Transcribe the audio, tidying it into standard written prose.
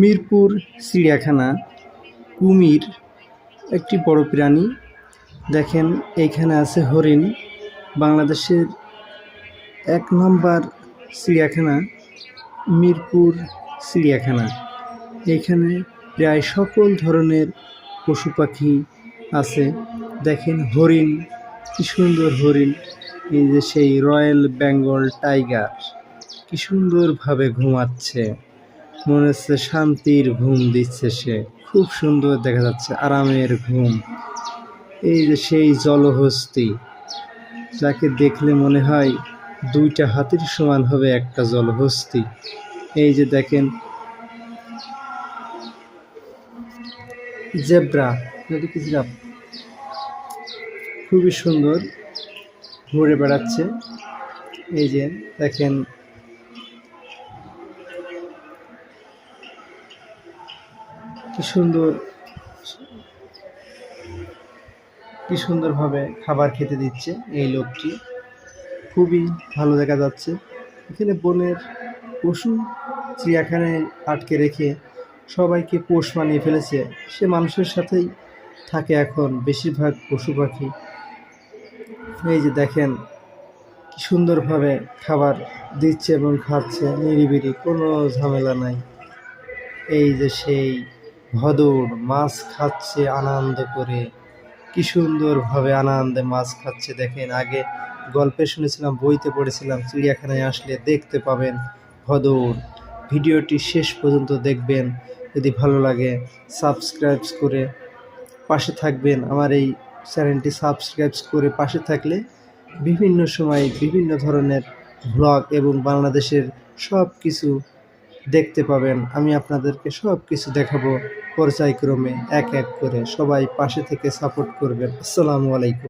মিরপুর চিড়িয়াখানা কুমির একটি বড় প্রাণী। দেখেন এইখানে আছে হরিণ। বাংলাদেশের ১ নম্বর চিড়িয়াখানা মিরপুর চিড়িয়াখানা। এখানে প্রায় সকল ধরনের পশু পাখি আছে। দেখেন হরিণ, কি সুন্দর হরিণ। এই যে সেই রয়্যাল বেঙ্গল টাইগার কি সুন্দরভাবে ঘুমাচ্ছে, মনে হচ্ছে শান্তির ঘুম দিচ্ছে সে। খুব সুন্দর দেখা যাচ্ছে, আরামের ঘুম। এই যে সেই জলহস্তী, যাকে দেখলে মনে হয় ২টা হাতির সমান হবে একটা জলহস্তী। এই যে দেখেন জেব্রা, খুবই সুন্দর ঘুরে বেড়াচ্ছে। এই যে দেখেন কি সুন্দরভাবে খাবার খেতে দিচ্ছে এই লোকটি। খুবই ভালো দেখা যাচ্ছে। এখানে বনের পশু চিড়িয়াখানায় আটকে রেখে সবাইকে পোষ মানিয়ে ফেলেছে। সে মানুষের সাথেই থাকে এখন বেশিরভাগ পশু পাখি। এই যে দেখেন কি সুন্দরভাবে খাবার দিচ্ছে এবং খাচ্ছে নিরিবিলি, কোনো ঝামেলা নাই। এই যে সেই ভদর মাছ খাচ্ছে আনন্দ করে, কি সুন্দরভাবে আনন্দে মাছ খাচ্ছে। দেখেন আগে গল্পে শুনেছিলাম, বইতে পড়েছিলাম, চিড়িয়াখানায় আসলে দেখতে পাবেন ভদর। ভিডিওটি শেষ পর্যন্ত দেখবেন। যদি ভালো লাগে সাবস্ক্রাইব করে পাশে থাকবেন। আমার এই চ্যানেলটি সাবস্ক্রাইব করে পাশে থাকলে বিভিন্ন সময় বিভিন্ন ধরনের ভ্লগ এবং বাংলাদেশের সব কিছু দেখতে পাবেন। আমি আপনাদেরকে সব কিছু দেখাবো পর্যায়ক্রমে এক এক করে। সবাই পাশে থেকে সাপোর্ট করবেন। আসসালামু আলাইকুম।